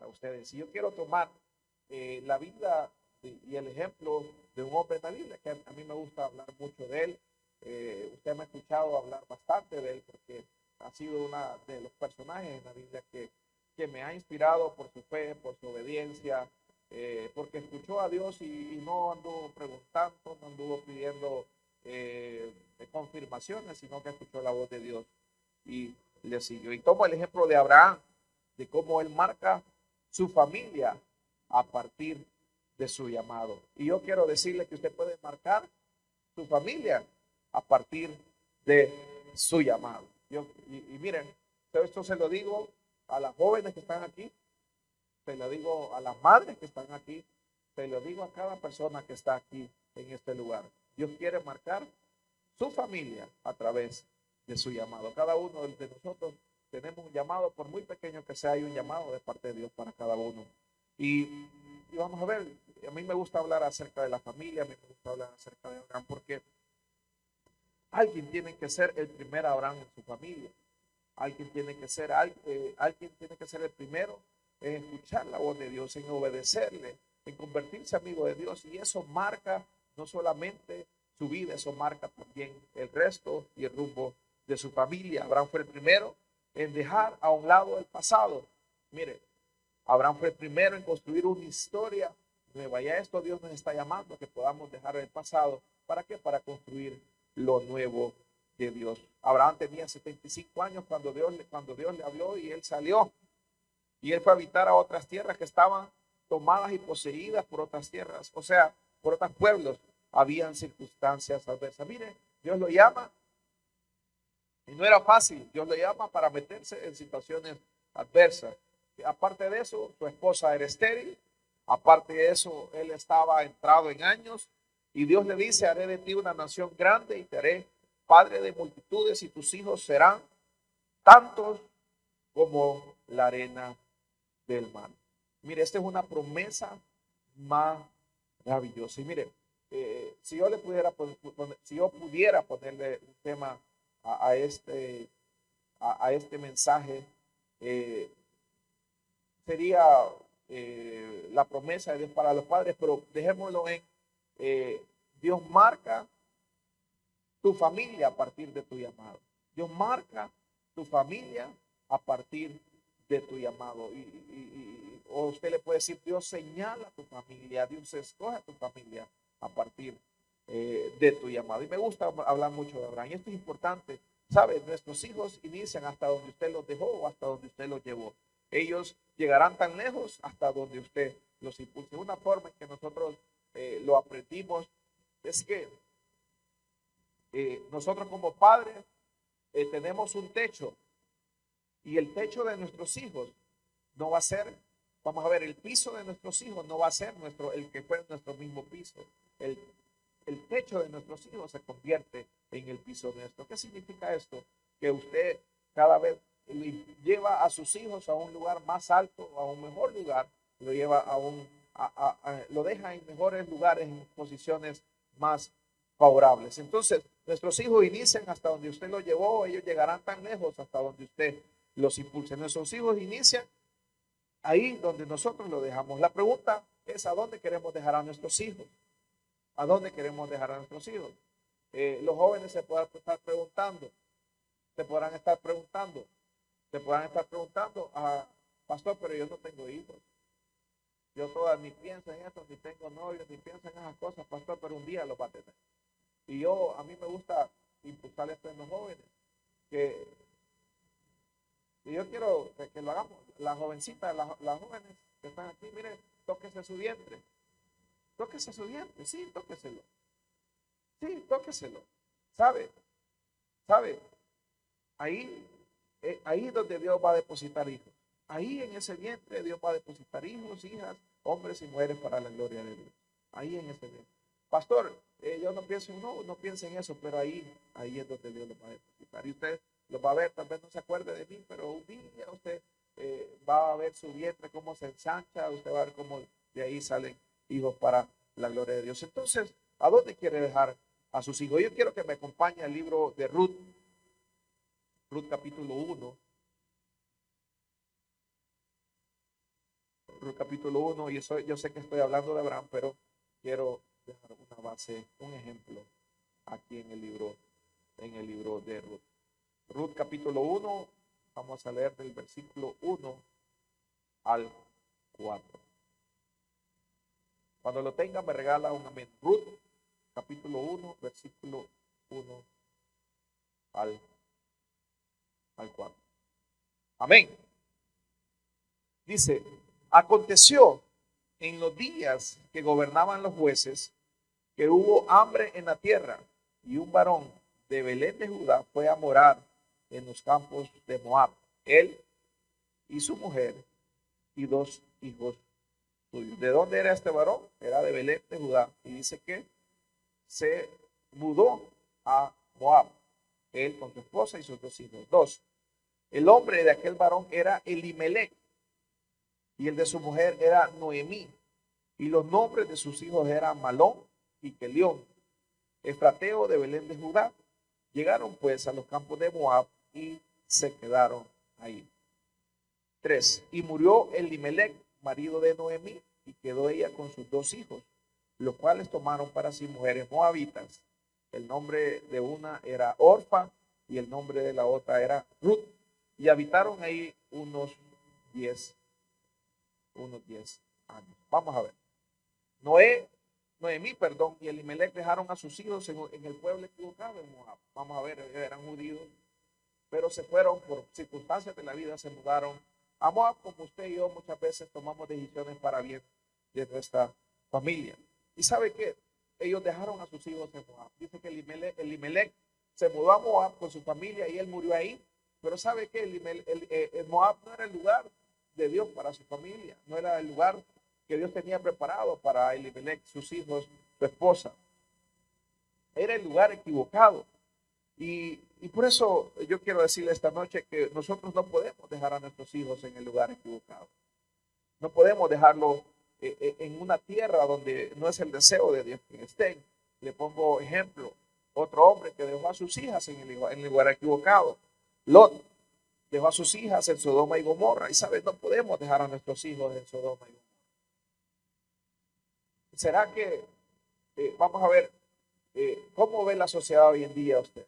para ustedes. Y yo quiero tomar la vida y el ejemplo de un hombre en la Biblia, que a mí me gusta hablar mucho de él. Usted me ha escuchado hablar bastante de él porque ha sido uno de los personajes en la Biblia que me ha inspirado por su fe, por su obediencia, porque escuchó a Dios y no anduvo preguntando, no anduvo pidiendo confirmaciones, sino que escuchó la voz de Dios y le siguió. Y tomo el ejemplo de Abraham, de cómo él marca su familia a partir de su llamado. Y yo quiero decirle que usted puede marcar su familia a partir de su llamado. Y miren, esto se lo digo a las jóvenes que están aquí, se lo digo a las madres que están aquí, se lo digo a cada persona que está aquí en este lugar. Dios quiere marcar su familia a través de su llamado. Cada uno de nosotros tenemos un llamado, por muy pequeño que sea, hay un llamado de parte de Dios para cada uno. Y vamos a ver, a mí me gusta hablar acerca de la familia, a mí me gusta hablar acerca de Abraham, porque alguien tiene que ser el primer Abraham en su familia. Alguien tiene que ser, alguien tiene que ser el primero en escuchar la voz de Dios, en obedecerle, en convertirse amigo de Dios. Y eso marca no solamente su vida, eso marca también el resto y el rumbo de su familia. Abraham fue el primero en dejar a un lado el pasado. Mire, Abraham fue el primero en construir una historia nueva. Y a esto Dios nos está llamando, que podamos dejar el pasado. ¿Para qué? Para construir lo nuevo de Dios. Abraham tenía 75 años cuando Dios le habló y él salió. Y él fue a habitar a otras tierras que estaban tomadas y poseídas por otras tierras. O sea, por otros pueblos. Habían circunstancias adversas. Mire, Dios lo llama. Y no era fácil. Dios lo llama para meterse en situaciones adversas. Aparte de eso, su esposa era estéril. Aparte de eso, él estaba entrado en años. Y Dios le dice, haré de ti una nación grande y te haré padre de multitudes y tus hijos serán tantos como la arena del mar. Mire, esta es una promesa maravillosa. Y mire, si yo le pudiera si yo pudiera ponerle un tema a este mensaje, sería la promesa de Dios para los padres, pero dejémoslo en Dios marca tu familia a partir de tu llamado. Dios marca tu familia a partir de tu llamado. O usted le puede decir, Dios señala a tu familia, Dios escoge a tu familia a partir de tu llamado. Y me gusta hablar mucho de Abraham. Y esto es importante. ¿Sabe? Nuestros hijos inician hasta donde usted los dejó o hasta donde usted los llevó. Ellos llegarán tan lejos hasta donde usted los impulse. Una forma en que nosotros lo aprendimos es que nosotros como padres tenemos un techo y el techo de nuestros hijos no va a ser, vamos a ver, el piso de nuestros hijos no va a ser el que fue nuestro mismo piso. El techo de nuestros hijos se convierte en el piso nuestro. ¿Qué significa esto? Que usted cada vez lleva a sus hijos a un lugar más alto, a un mejor lugar, lo lleva lo deja en mejores lugares, en posiciones más favorables. Entonces, nuestros hijos inician hasta donde usted los llevó, ellos llegarán tan lejos hasta donde usted los impulse. Nuestros hijos inician ahí donde nosotros los dejamos. La pregunta es, ¿a dónde queremos dejar a nuestros hijos? ¿A dónde queremos dejar a nuestros hijos? Los jóvenes se podrán estar preguntando, pastor, pero yo no tengo hijos. Yo todas ni pienso en eso, ni tengo novios, ni pienso en esas cosas, pastor, pero un día lo va a tener. Y a mí me gusta impulsar esto en los jóvenes, y yo quiero que lo hagamos. Las jovencitas, las jóvenes que están aquí, miren, tóquese su vientre. Tóquese su vientre, sí, tóqueselo. Sí, tóqueselo. ¿Sabe? ¿Sabe? Ahí donde Dios va a depositar hijos. Ahí en ese vientre Dios va a depositar hijos, hijas, hombres y mujeres para la gloria de Dios. Ahí en ese vientre. Pastor, yo no pienso, no piense en eso, pero ahí es donde Dios lo va a depositar. Y usted lo va a ver, tal vez no se acuerde de mí, pero un día usted va a ver su vientre cómo se ensancha, usted va a ver cómo de ahí salen hijos para la gloria de Dios. Entonces, ¿a dónde quiere dejar a sus hijos? Yo quiero que me acompañe al libro de Ruth, Ruth capítulo 1. Ruth capítulo 1, y eso, yo sé que estoy hablando de Abraham, pero quiero dejar una base, un ejemplo aquí en el libro de Ruth. Ruth capítulo 1, vamos a leer del versículo 1 al 4. Cuando lo tenga me regala un amén. Ruth capítulo 1, versículo 1 al 4. Amén. Dice, aconteció en los días que gobernaban los jueces que hubo hambre en la tierra, y un varón de Belén de Judá fue a morar en los campos de Moab, él y su mujer y 2 hijos suyos. ¿De dónde era este varón? Era de Belén de Judá, y dice que se mudó a Moab, él con su esposa y sus 2 hijos. 2. El nombre de aquel varón era Elimelech, y el de su mujer era Noemí, y los nombres de sus hijos eran Malón y Kelión, efrateo de Belén de Judá. Llegaron pues a los campos de Moab y se quedaron ahí. 3. Y murió Elimelech, marido de Noemí, y quedó ella con sus 2 hijos, los cuales tomaron para sí mujeres moabitas. El nombre de una era Orfa y el nombre de la otra era Ruth, y habitaron ahí unos 10 años. Vamos a ver. Noemí, y Elimelech dejaron a sus hijos en el pueblo equivocado en Moab. Vamos a ver, eran judíos, pero se fueron por circunstancias de la vida, se mudaron a Moab, como usted y yo muchas veces tomamos decisiones para bien de nuestra familia. ¿Y sabe qué? Ellos dejaron a sus hijos en Moab. Dice que Elimelech se mudó a Moab con su familia y él murió ahí. Pero ¿sabe qué? Moab no era el lugar de Dios para su familia, no era el lugar que Dios tenía preparado para Elimelech, sus hijos, su esposa. Era el lugar equivocado. Y por eso yo quiero decirle esta noche que nosotros no podemos dejar a nuestros hijos en el lugar equivocado. No podemos dejarlo en una tierra donde no es el deseo de Dios que estén. Le pongo ejemplo, otro hombre que dejó a sus hijas en el lugar equivocado. Lot dejó a sus hijas en Sodoma y Gomorra. Y sabes, no podemos dejar a nuestros hijos en Sodoma y Gomorra. ¿Será que, vamos a ver, cómo ve la sociedad hoy en día usted?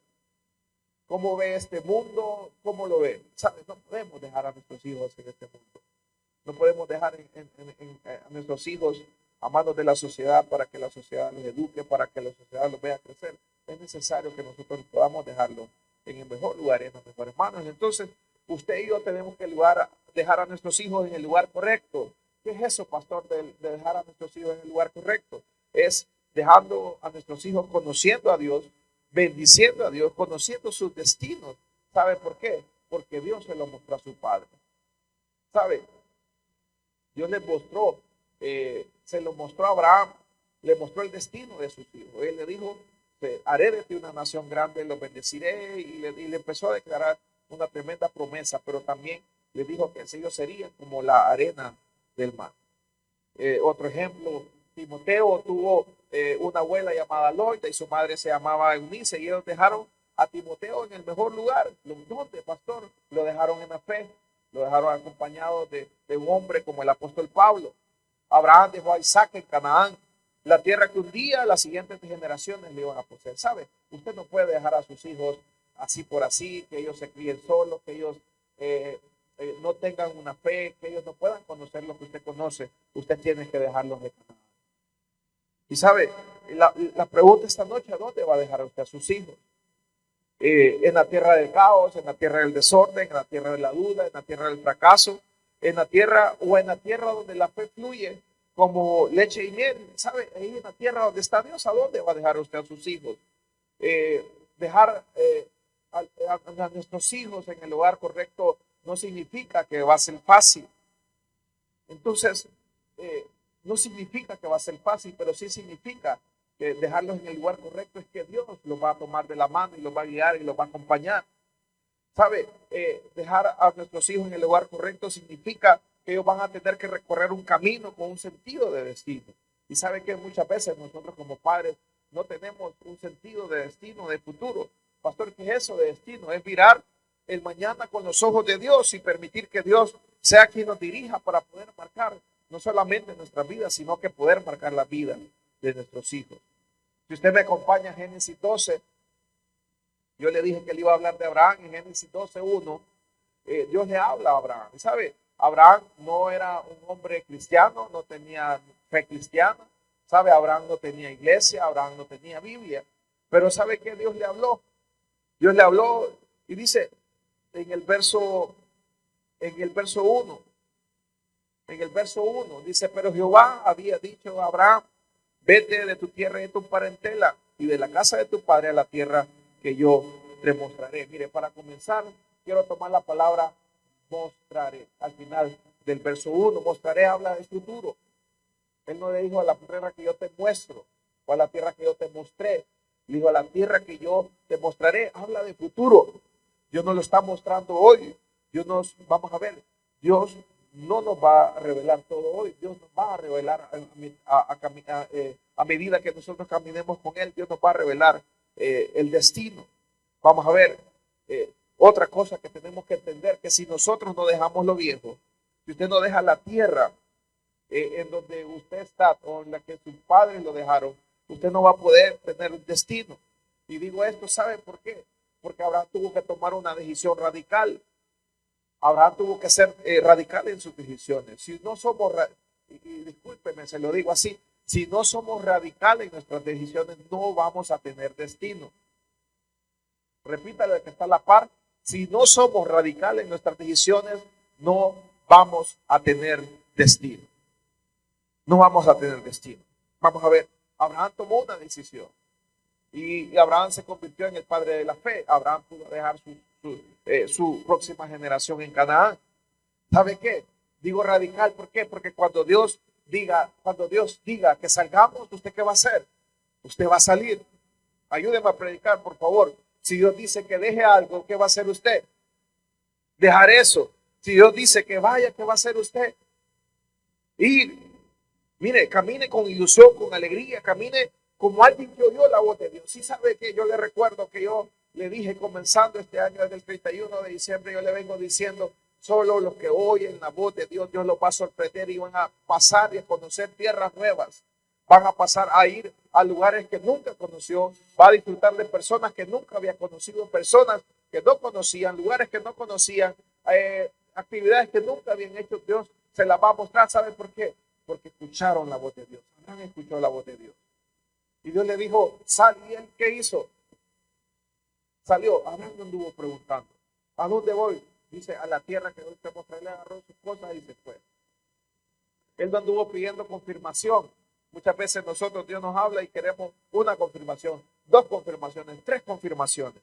¿Cómo ve este mundo? ¿Cómo lo ve? ¿Sabes? No podemos dejar a nuestros hijos en este mundo. No podemos dejar a nuestros hijos a manos de la sociedad para que la sociedad los eduque, para que la sociedad los vea crecer. Es necesario que nosotros podamos dejarlo en el mejor lugar, en las mejores manos. Entonces, usted y yo tenemos que dejar a nuestros hijos en el lugar correcto. ¿Qué es eso, pastor, de dejar a nuestros hijos en el lugar correcto? Es dejando a nuestros hijos conociendo a Dios, bendiciendo a Dios, conociendo sus destinos. ¿Sabe por qué? Porque Dios se lo mostró a su padre. ¿Sabe? Dios les mostró, se lo mostró a Abraham, le mostró el destino de sus hijos. Él le dijo, haré de ti una nación grande, los bendeciré, y le empezó a declarar una tremenda promesa, pero también le dijo que ellos serían como la arena del mar. Otro ejemplo, Timoteo tuvo una abuela llamada Loida y su madre se llamaba Eunice, y ellos dejaron a Timoteo en el mejor lugar. ¿Dónde, pastor? Lo dejaron en la fe, lo dejaron acompañado de un hombre como el apóstol Pablo. Abraham dejó a Isaac en Canaán, la tierra que un día las siguientes generaciones le iban a poseer. ¿Sabe? Usted no puede dejar a sus hijos así por así, que ellos se críen solos, que ellos no tengan una fe, que ellos no puedan conocer lo que usted conoce. Usted tiene que dejarlos de Canaán. Y sabe, la pregunta esta noche, ¿a dónde va a dejar usted a sus hijos? En la tierra del caos, en la tierra del desorden, en la tierra de la duda, en la tierra del fracaso, en la tierra donde la fe fluye como leche y miel. ¿Sabe? Ahí en la tierra donde está Dios, ¿a dónde va a dejar usted a sus hijos? Dejar a nuestros hijos en el lugar correcto no significa que va a ser fácil. Entonces, no significa que va a ser fácil, pero sí significa que dejarlos en el lugar correcto es que Dios los va a tomar de la mano y los va a guiar y los va a acompañar. ¿Sabe? Dejar a nuestros hijos en el lugar correcto significa que ellos van a tener que recorrer un camino con un sentido de destino. Y sabe que muchas veces nosotros como padres no tenemos un sentido de destino, de futuro. Pastor, ¿qué es eso de destino? Es mirar el mañana con los ojos de Dios y permitir que Dios sea quien nos dirija para poder marcar no solamente en nuestra vida, sino que poder marcar la vida de nuestros hijos. Si usted me acompaña en Génesis 12, yo le dije que le iba a hablar de Abraham en Génesis 12:1. Dios le habla a Abraham. Y sabe, Abraham no era un hombre cristiano, no tenía fe cristiana. Sabe, Abraham no tenía iglesia, Abraham no tenía Biblia. Pero ¿sabe qué? Dios le habló. Dios le habló y dice en el verso 1, dice, pero Jehová había dicho a Abraham, vete de tu tierra y de tu parentela y de la casa de tu padre a la tierra que yo te mostraré. Mire, para comenzar, quiero tomar la palabra mostraré. Al final del verso 1, mostraré habla de futuro. Él no le dijo a la tierra que yo te muestro o a la tierra que yo te mostré. Le dijo a la tierra que yo te mostraré, habla de futuro. Dios nos lo está mostrando hoy. Vamos a ver, Dios no nos va a revelar todo hoy. Dios nos va a revelar a medida que nosotros caminemos con Él. Dios nos va a revelar el destino. Vamos a ver, otra cosa que tenemos que entender, que si nosotros no dejamos lo viejo, si usted no deja la tierra en donde usted está o en la que sus padres lo dejaron, usted no va a poder tener un destino. Y digo esto, ¿sabe por qué? Porque Abraham tuvo que tomar una decisión radical. Abraham tuvo que ser radical en sus decisiones. Si no somos, y discúlpeme, se lo digo así, si no somos radicales en nuestras decisiones, no vamos a tener destino. Repítale al que está a la par, si no somos radicales en nuestras decisiones, no vamos a tener destino. No vamos a tener destino. Vamos a ver, Abraham tomó una decisión y Abraham se convirtió en el padre de la fe. Abraham pudo dejar su próxima generación en Canaán. ¿Sabe qué? Digo radical, ¿por qué? Porque cuando Dios diga que salgamos, ¿usted qué va a hacer? Usted va a salir. Ayúdeme a predicar, por favor. Si Dios dice que deje algo, ¿qué va a hacer usted? Dejar eso. Si Dios dice que vaya, ¿qué va a hacer usted? Ir. Mire, camine con ilusión, con alegría, camine como alguien que oyó la voz de Dios. Sí sabe que yo le recuerdo que yo le dije comenzando este año desde el 31 de diciembre, yo le vengo diciendo, solo los que oyen la voz de Dios, Dios los va a sorprender y van a pasar y a conocer tierras nuevas. Van a pasar a ir a lugares que nunca conoció, va a disfrutar de personas que nunca había conocido, personas que no conocían, lugares que no conocían, actividades que nunca habían hecho. Dios se las va a mostrar. ¿Sabe por qué? Porque escucharon la voz de Dios. Abraham escuchó la voz de Dios. Y Dios le dijo, sal. ¿Y él qué hizo? Salió. Abraham no anduvo preguntando, ¿a dónde voy? Dice, a la tierra que hoy te mostraré. Le agarró sus cosas y se fue. Él no anduvo pidiendo confirmación. Muchas veces nosotros, Dios nos habla y queremos una confirmación, 2 confirmaciones, 3 confirmaciones.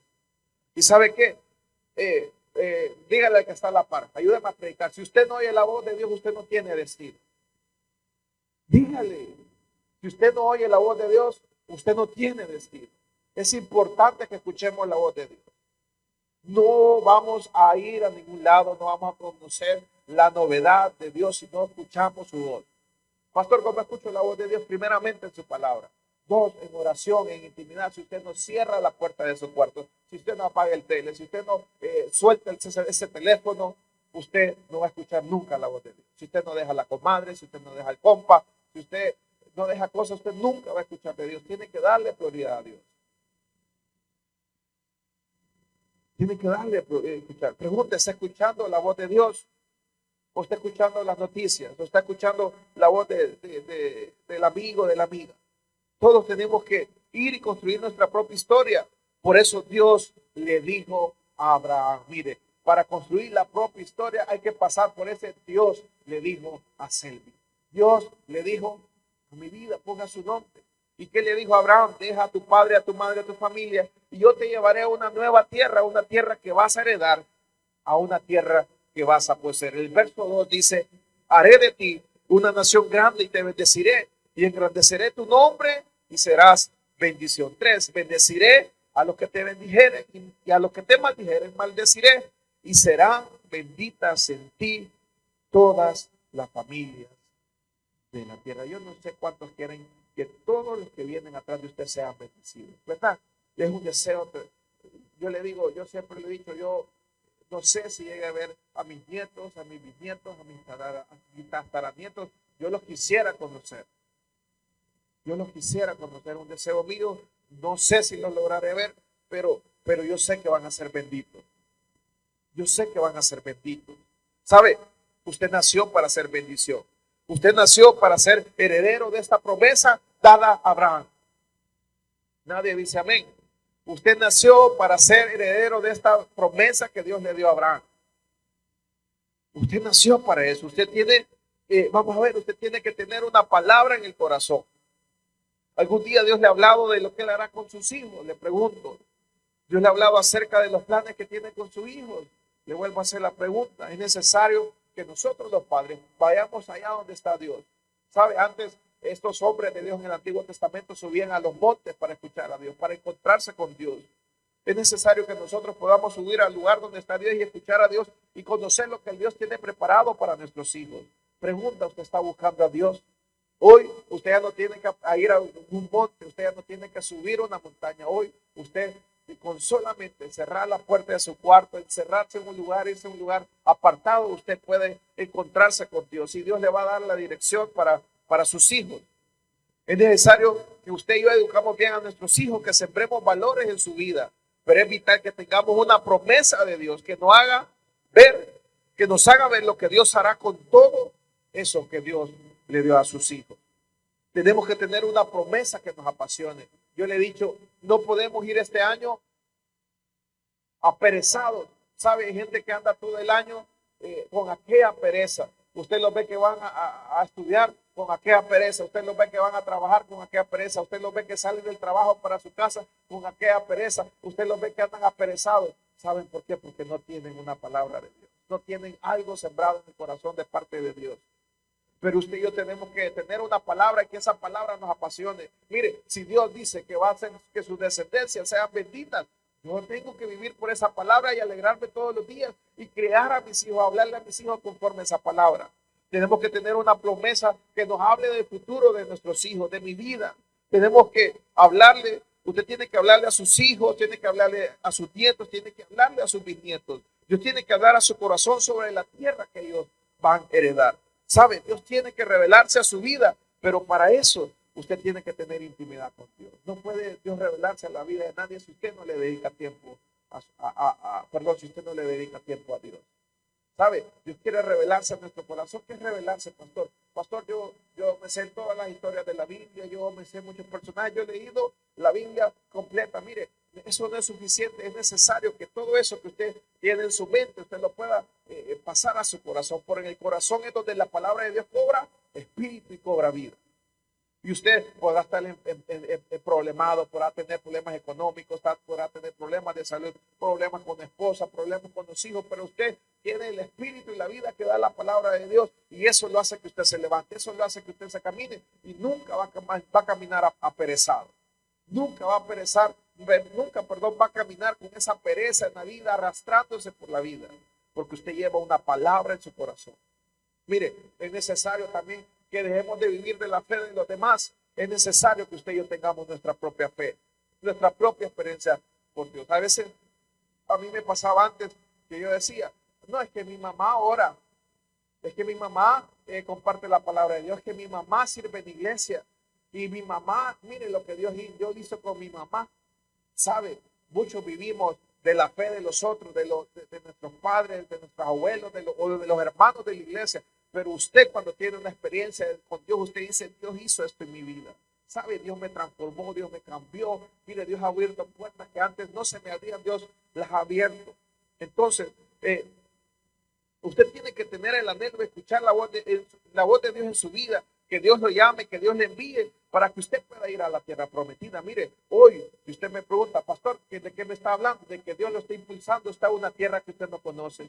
¿Y sabe qué? Dígale al que está a la par, ayúdame a predicar. Si usted no oye la voz de Dios, usted no tiene destino. Dígale, si usted no oye la voz de Dios, usted no tiene destino. Es importante que escuchemos la voz de Dios. No vamos a ir a ningún lado, no vamos a conocer la novedad de Dios si no escuchamos su voz. Pastor, ¿cómo escucho la voz de Dios? Primeramente en su palabra. 2, en oración, en intimidad. Si usted no cierra la puerta de su cuarto, si usted no apaga el tele, si usted no suelta ese teléfono, usted no va a escuchar nunca la voz de Dios. Si usted no deja la comadre, si usted no deja el compa, si usted no deja cosas, usted nunca va a escuchar de Dios. Tiene que darle prioridad a Dios. Tiene que darle escuchar. Pregúntese, ¿está escuchando la voz de Dios? ¿O está escuchando las noticias? ¿O está escuchando la voz del amigo, de la amiga? Todos tenemos que ir y construir nuestra propia historia. Por eso Dios le dijo a Abraham, mire, para construir la propia historia hay que pasar por ese. Dios le dijo a Selvi. Dios le dijo, a mi vida ponga su nombre. ¿Y qué le dijo a Abraham? Deja a tu padre, a tu madre, a tu familia, y yo te llevaré a una nueva tierra, una tierra que vas a heredar, a una tierra que vas a poseer. El verso 2 dice, haré de ti una nación grande y te bendeciré y engrandeceré tu nombre y serás bendición. 3, bendeciré a los que te bendijeren y a los que te maldijeren maldeciré y serán benditas en ti todas las familias de la tierra. Yo no sé cuántos quieren que todos los que vienen atrás de usted sean bendecidos, ¿verdad? Es un deseo. Yo le digo, yo siempre le he dicho, yo no sé si llegue a ver a mis nietos, a mis bisnietos, a mis tataranietos, Yo los quisiera conocer. Yo los quisiera conocer, un deseo mío. No sé si los lograré ver, pero yo sé que van a ser benditos. Yo sé que van a ser benditos. ¿Sabe? Usted nació para ser bendición. Usted nació para ser heredero de esta promesa dada a Abraham. Nadie dice amén. Usted nació para ser heredero de esta promesa que Dios le dio a Abraham. Usted nació para eso. Usted tiene, vamos a ver, usted tiene que tener una palabra en el corazón. Algún día Dios le ha hablado de lo que él hará con sus hijos. Le pregunto. Dios le ha hablado acerca de los planes que tiene con sus hijos. Le vuelvo a hacer la pregunta. Es necesario que nosotros los padres vayamos allá donde está Dios. ¿Sabe? Antes estos hombres de Dios en el Antiguo Testamento subían a los montes para escuchar a Dios, para encontrarse con Dios. Es necesario que nosotros podamos subir al lugar donde está Dios y escuchar a Dios y conocer lo que el Dios tiene preparado para nuestros hijos. Pregunta, ¿usted está buscando a Dios? Hoy usted ya no tiene que ir a un monte, usted ya no tiene que subir una montaña. Hoy usted con solamente cerrar la puerta de su cuarto, encerrarse en un lugar, irse a un lugar apartado, usted puede encontrarse con Dios y Dios le va a dar la dirección para sus hijos. Es necesario que usted y yo educamos bien a nuestros hijos, que sembremos valores en su vida, pero es vital que tengamos una promesa de Dios que nos haga ver, que nos haga ver lo que Dios hará con todo eso que Dios le dio a sus hijos. Tenemos que tener una promesa que nos apasione. Yo le he dicho, no podemos ir este año aperezados. ¿Sabe? Hay gente que anda todo el año con aquella pereza. Usted los ve que van a estudiar con aquella pereza. Usted los ve que van a trabajar con aquella pereza. Usted los ve que salen del trabajo para su casa con aquella pereza. Usted los ve que andan aperezados. ¿Saben por qué? Porque no tienen una palabra de Dios. No tienen algo sembrado en el corazón de parte de Dios. Pero usted y yo tenemos que tener una palabra y que esa palabra nos apasione. Mire, si Dios dice que va a hacer que sus descendencias sean benditas, yo tengo que vivir por esa palabra y alegrarme todos los días y crear a mis hijos, hablarle a mis hijos conforme a esa palabra. Tenemos que tener una promesa que nos hable del futuro de nuestros hijos, de mi vida. Tenemos que hablarle, usted tiene que hablarle a sus hijos, tiene que hablarle a sus nietos, tiene que hablarle a sus bisnietos. Dios tiene que hablar a su corazón sobre la tierra que ellos van a heredar. ¿Sabe? Dios tiene que revelarse a su vida, pero para eso usted tiene que tener intimidad con Dios. No puede Dios revelarse a la vida de nadie si usted no le dedica tiempo si usted no le dedica tiempo a Dios. ¿Sabe? Dios quiere revelarse a nuestro corazón. ¿Qué es revelarse, pastor? Pastor, yo me sé todas las historias de la Biblia, yo me sé muchos personajes, yo he leído la Biblia completa. Mire, eso no es suficiente, es necesario que todo eso que usted tiene en su mente, usted lo pueda pasar a su corazón. Por en el corazón es donde la palabra de Dios cobra espíritu y cobra vida. Y usted podrá estar problemado, podrá tener problemas económicos, podrá tener problemas de salud, problemas con la esposa, problemas con los hijos, pero usted tiene el espíritu y la vida que da la palabra de Dios y eso lo hace que usted se levante, eso lo hace que usted se camine y nunca va a caminar aperezado. Nunca va a perezar, va a caminar con esa pereza en la vida, arrastrándose por la vida, porque usted lleva una palabra en su corazón. Mire, es necesario también que dejemos de vivir de la fe de los demás. Es necesario que usted y yo tengamos nuestra propia fe, nuestra propia experiencia por Dios. A veces a mí me pasaba antes que yo decía, no, es que mi mamá ora, es que mi mamá comparte la palabra de Dios, es que mi mamá sirve en iglesia y mi mamá, mire lo que Dios hizo con mi mamá. ¿Sabe? Muchos vivimos de la fe de los otros, de nuestros padres, de nuestros abuelos, o de los hermanos de la iglesia. Pero usted cuando tiene una experiencia con Dios, usted dice, Dios hizo esto en mi vida. ¿Sabe? Dios me transformó, Dios me cambió. Mire, Dios ha abierto puertas que antes no se me abrían, Dios las ha abierto. Entonces, usted tiene que tener el anhelo de escuchar la voz de Dios en su vida, que Dios lo llame, que Dios le envíe para que usted pueda ir a la tierra prometida. Mire, hoy, si usted me pregunta, pastor, ¿de qué me está hablando? De que Dios lo está impulsando, está una tierra que usted no conoce.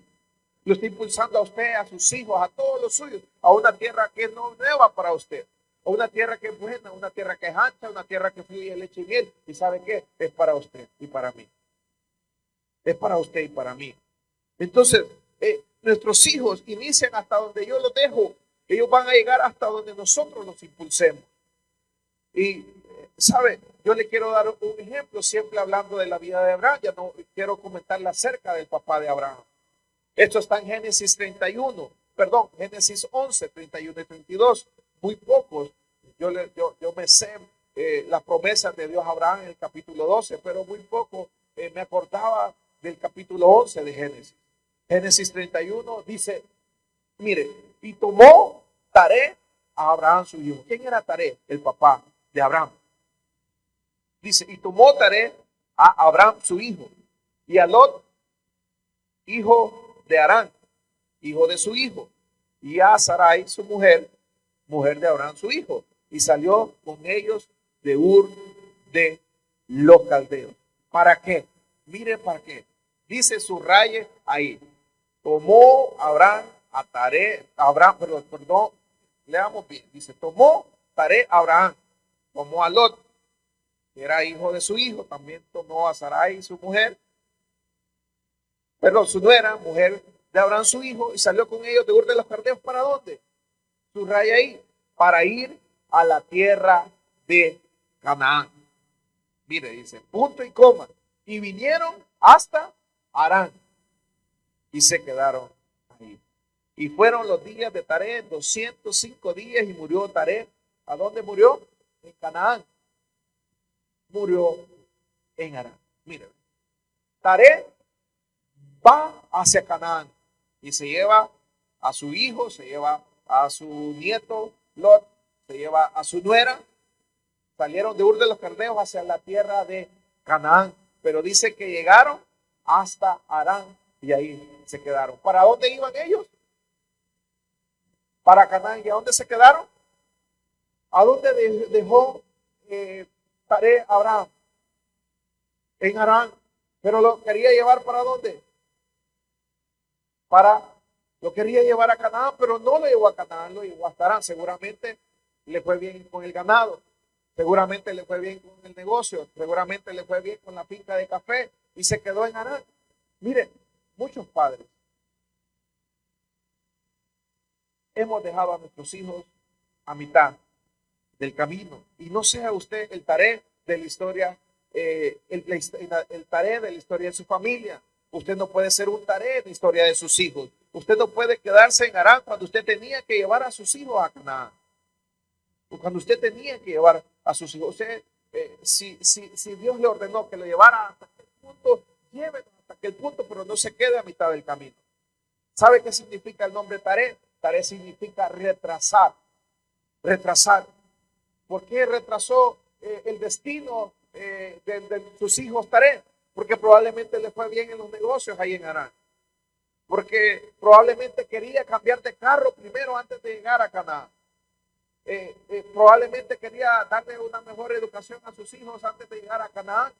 Lo está impulsando a usted, a sus hijos, a todos los suyos, a una tierra que no es nueva para usted, a una tierra que es buena, una tierra que es ancha, una tierra que fluye leche y miel. ¿Y sabe qué? Es para usted y para mí. Es para usted y para mí. Entonces, nuestros hijos inician hasta donde yo los dejo. Ellos van a llegar hasta donde nosotros los impulsemos. Y, ¿sabe? Yo le quiero dar un ejemplo, siempre hablando de la vida de Abraham. Ya no quiero comentarle acerca del papá de Abraham. Esto está en Génesis 11, 31 y 32. muy pocos. Yo me sé las promesas de Dios a Abraham en el capítulo 12, pero muy poco me acordaba del capítulo 11 de Génesis. Génesis 31 dice, mire, y tomó Taré a Abraham su hijo. ¿Quién era Taré? El papá de Abraham. Dice, y tomó Taré a Abraham su hijo, y a Lot, hijo de Harán, hijo de su hijo, y a Sarai su mujer, mujer de Abraham su hijo, y salió con ellos de Ur de los caldeos. ¿Para qué? Mire para qué. Dice subraye ahí. Tomó Abraham a Taré, Abraham, perdón, leamos bien. Dice, tomó Taré a Abraham, tomó a Lot, que era hijo de su hijo, también tomó a Sarai su mujer, perdón, su nuera, mujer de Abraham su hijo, y salió con ellos de Ur de los caldeos. ¿Para dónde? Subraya ahí, para ir a la tierra de Canaán. Mire, dice, punto y coma. Y vinieron hasta Harán y se quedaron ahí. Y fueron los días de Taré 205 días y murió Taré. ¿A dónde murió? En Canaán. Murió en Harán. Mire, Taré va hacia Canaán y se lleva a su hijo, se lleva a su nieto Lot, se lleva a su nuera. Salieron de Ur de los caldeos hacia la tierra de Canaán, pero dice que llegaron hasta Harán y ahí se quedaron. ¿Para dónde iban ellos? Para Canaán. ¿Y a dónde se quedaron? ¿A dónde dejó Taré Abraham? En Harán. Pero lo quería llevar ¿para dónde? Lo quería llevar a Canaán, pero no lo llevó a Canaán, lo llevó hasta Harán. Seguramente le fue bien con el ganado, seguramente le fue bien con el negocio, seguramente le fue bien con la finca de café y se quedó en Harán. Miren, muchos padres hemos dejado a nuestros hijos a mitad del camino, y no sea usted el Taré de la historia, el Taré de la historia de su familia. Usted no puede ser un Taré de la historia de sus hijos. Usted no puede quedarse en Harán cuando usted tenía que llevar a sus hijos a Canaán. Cuando usted tenía que llevar a sus hijos, usted, si Dios le ordenó que lo llevara hasta aquel punto, llévelo hasta aquel punto, pero no se quede a mitad del camino. ¿Sabe qué significa el nombre Taré? Taré significa retrasar. Retrasar. ¿Por qué retrasó el destino de sus hijos Taré? Porque probablemente le fue bien en los negocios ahí en Harán. Porque probablemente quería cambiar de carro primero antes de llegar a Canaán. Probablemente quería darle una mejor educación a sus hijos antes de llegar a Canaán.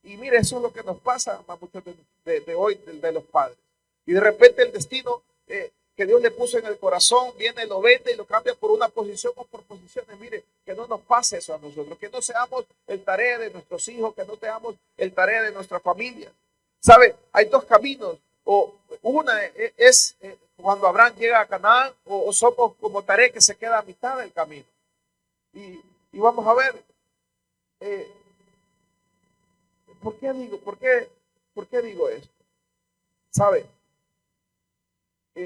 Y mire, eso es lo que nos pasa a muchos de hoy, de los padres. Y de repente el destino que Dios le puso en el corazón viene, lo vende y lo cambia por una posición o por posiciones. Mire, que no nos pase eso a nosotros, que no seamos el Taré de nuestros hijos, que no seamos el Taré de nuestra familia. ¿Sabe? Hay dos caminos. O una es cuando Abraham llega a Canaán, o somos como Taré que se queda a mitad del camino. Y vamos a ver, ¿por qué digo esto? ¿Sabe?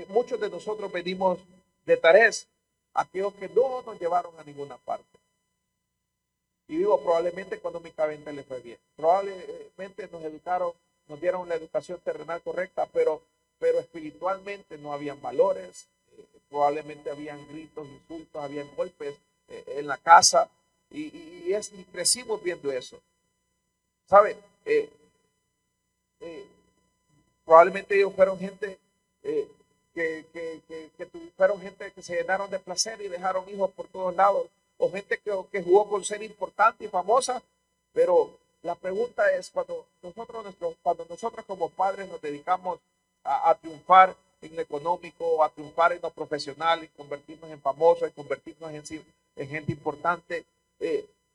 Muchos de nosotros venimos de Tarés, aquellos que no nos llevaron a ninguna parte. Y digo, probablemente económicamente les fue bien. Probablemente nos educaron, nos dieron la educación terrenal correcta, pero espiritualmente no habían valores. Probablemente habían gritos, insultos, habían golpes en la casa. Y crecimos viendo eso. ¿Sabe? Probablemente ellos fueron gente fueron gente que se llenaron de placer y dejaron hijos por todos lados, o gente que jugó con ser importante y famosa. Pero la pregunta es, cuando nosotros como padres nos dedicamos a triunfar en lo económico, a triunfar en lo profesional, en convertirnos en famosos, en convertirnos en gente importante,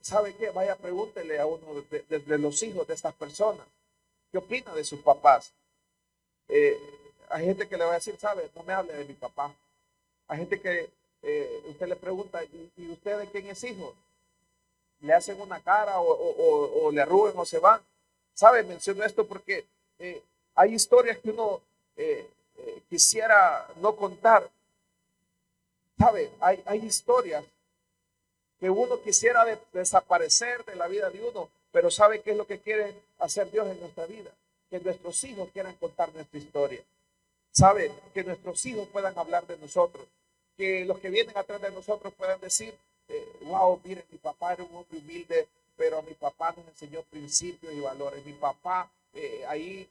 ¿sabe qué? Vaya, pregúntele a uno de los hijos de estas personas, ¿qué opina de sus papás? Hay gente que le va a decir, ¿sabe? No me hable de mi papá. Hay gente que usted le pregunta, ¿y usted de quién es hijo? Le hacen una cara o le arrugan o se van. ¿Sabe? Menciono esto porque hay historias que uno quisiera no contar. ¿Sabe? Hay historias que uno quisiera desaparecer de la vida de uno, pero ¿sabe qué es lo que quiere hacer Dios en nuestra vida? Que nuestros hijos quieran contar nuestra historia. ¿Sabe? Que nuestros hijos puedan hablar de nosotros. Que los que vienen atrás de nosotros puedan decir, wow, miren, mi papá era un hombre humilde, pero mi papá nos enseñó principios y valores. Mi papá ahí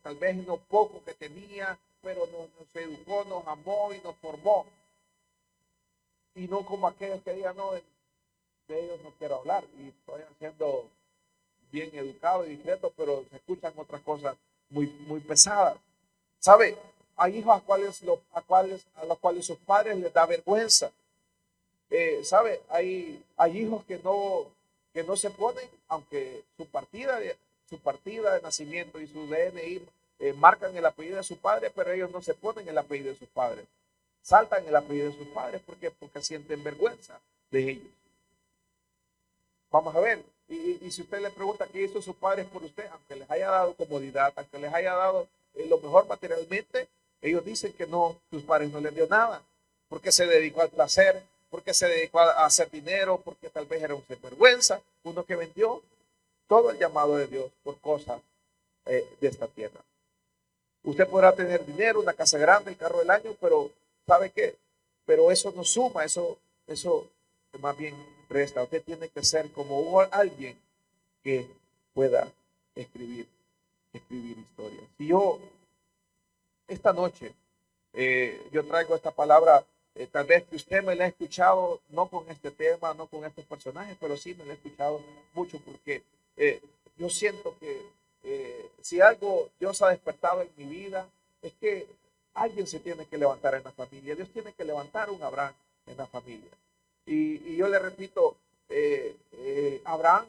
tal vez en lo poco que tenía, pero nos educó, nos amó y nos formó. Y no como aquellos que digan, no, de ellos no quiero hablar y estoy siendo bien educado y discreto, pero se escuchan otras cosas muy pesadas. ¿Sabe? Hay hijos a los cuales sus padres les da vergüenza. ¿Sabe? Hay hijos que no se ponen, aunque su partida de nacimiento y su DNI marcan el apellido de su padre, pero ellos no se ponen el apellido de sus padres. Saltan el apellido de sus padres porque sienten vergüenza de ellos. Vamos a ver, y si usted le pregunta qué hizo sus padres por usted, aunque les haya dado comodidad, aunque les haya dado lo mejor materialmente, ellos dicen que no, sus padres no les dio nada, porque se dedicó al placer, porque se dedicó a hacer dinero, porque tal vez era un sinvergüenza, uno que vendió todo el llamado de Dios por cosas de esta tierra. Usted podrá tener dinero, una casa grande, el carro del año, pero ¿sabe qué? Pero eso no suma, eso más bien resta. Usted tiene que ser como alguien que pueda escribir historias. Y yo, esta noche, yo traigo esta palabra, tal vez que usted me la ha escuchado, no con este tema, no con estos personajes, pero sí me la ha escuchado mucho porque yo siento que si algo Dios ha despertado en mi vida, es que alguien se tiene que levantar en la familia. Dios tiene que levantar un Abraham en la familia. Y yo le repito, Abraham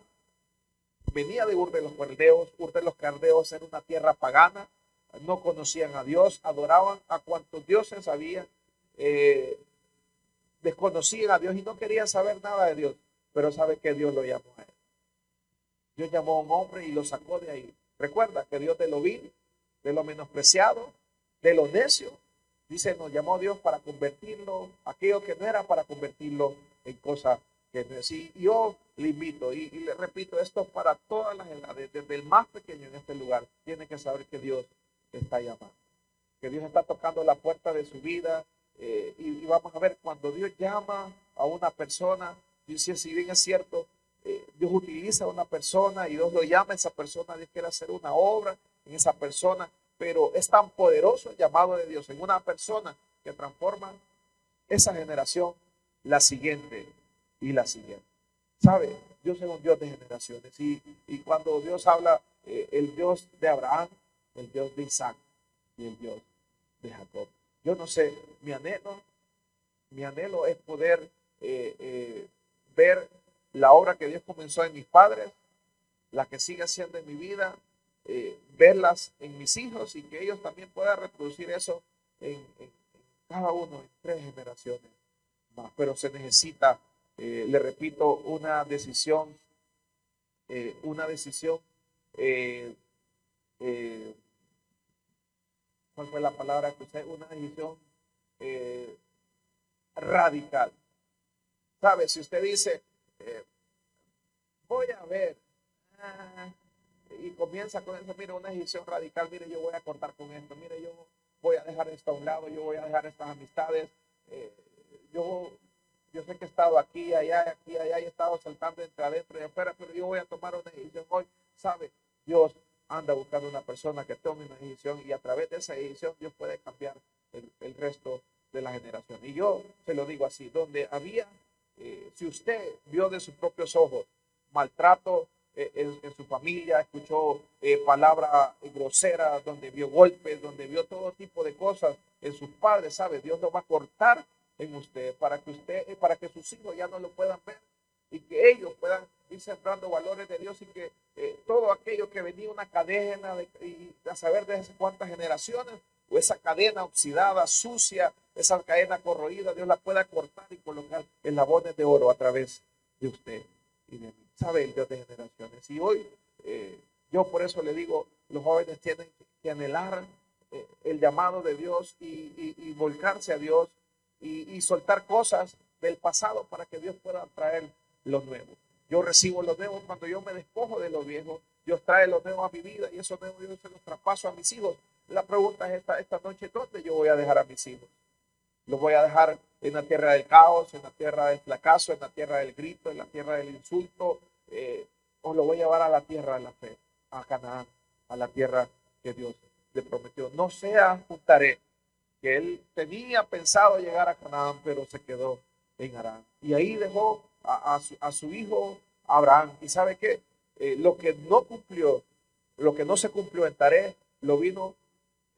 venía de Ur de los Caldeos. Ur de los Caldeos era una tierra pagana, no conocían a Dios, adoraban a cuantos dioses había, desconocían a Dios y no querían saber nada de Dios, pero sabe que Dios lo llamó a él. Dios llamó a un hombre y lo sacó de ahí. Recuerda que Dios de lo vil, de lo menospreciado, de lo necio, dice, nos llamó Dios para convertirlo, aquello que no era, para convertirlo en cosas que no es. Y yo le invito y le repito, esto para todas las edades, desde el más pequeño en este lugar, tiene que saber que Dios está llamando, que Dios está tocando la puerta de su vida. Y vamos a ver, cuando Dios llama a una persona, dice, si bien es cierto, Dios utiliza a una persona y Dios lo llama a esa persona, Dios quiere hacer una obra en esa persona, pero es tan poderoso el llamado de Dios en una persona que transforma esa generación, la siguiente y la siguiente. ¿Sabe? Dios es un Dios de generaciones y cuando Dios habla, el Dios de Abraham, el Dios de Isaac y el Dios de Jacob. Yo no sé, mi anhelo es poder ver la obra que Dios comenzó en mis padres, la que sigue haciendo en mi vida, verlas en mis hijos y que ellos también puedan reproducir eso en cada uno, en 3 generaciones más. Pero se necesita, le repito, una decisión, ¿cuál fue la palabra que usé? Una decisión radical. ¿Sabe? Si usted dice, voy a ver, y comienza con eso, mire, una decisión radical, mire, yo voy a cortar con esto, mire, yo voy a dejar esto a un lado, yo voy a dejar estas amistades, yo sé que he estado aquí, allá, y he estado saltando entre adentro y afuera, pero yo voy a tomar una decisión hoy. ¿Sabe? Dios anda buscando una persona que tome una decisión y a través de esa decisión Dios puede cambiar el resto de la generación. Y yo se lo digo así, donde había, si usted vio de sus propios ojos maltrato en su familia, escuchó palabras groseras, donde vio golpes, donde vio todo tipo de cosas en sus padres, ¿sabe? Dios lo va a cortar en usted para que sus hijos ya no lo puedan ver y que ellos puedan ir sembrando valores de Dios y que todo aquello que venía una cadena y a saber de cuántas generaciones o esa cadena oxidada, sucia, esa cadena corroída, Dios la pueda cortar y colocar eslabones de oro a través de usted y de mí. Sabe el Dios de generaciones. Y hoy yo por eso le digo, los jóvenes tienen que anhelar el llamado de Dios y volcarse a Dios y soltar cosas del pasado para que Dios pueda traer lo nuevo. Yo recibo lo nuevo cuando yo me despojo de lo viejo. Dios trae lo nuevo a mi vida y eso nuevo yo se los traspaso a mis hijos. La pregunta es esta noche, ¿dónde yo voy a dejar a mis hijos? ¿Los voy a dejar en la tierra del caos, en la tierra del fracaso, en la tierra del grito, en la tierra del insulto? ¿O lo voy a llevar a la tierra de la fe, a Canaán, a la tierra que Dios le prometió? No sea un Taré, que él tenía pensado llegar a Canaán, pero se quedó en Harán. Y ahí dejó a su hijo Abraham. ¿Y sabe qué? Lo que no cumplió, lo que no se cumplió en Taré, lo vino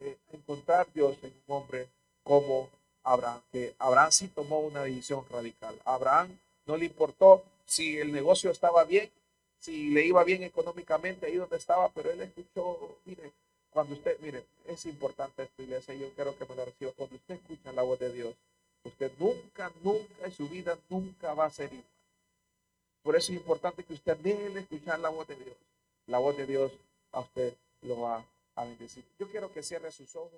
a encontrar Dios en un hombre como Abraham, que Abraham sí tomó una decisión radical. Abraham no le importó si el negocio estaba bien, si le iba bien económicamente ahí donde estaba, pero él escuchó, mire, cuando usted, mire, es importante esto, iglesia, yo quiero que me lo reciba. Cuando usted escucha la voz de Dios, usted nunca en su vida, nunca va a ser igual. Por eso es importante que usted deje escuchar la voz de Dios. La voz de Dios a usted lo va a bendecir. Yo quiero que cierre sus ojos.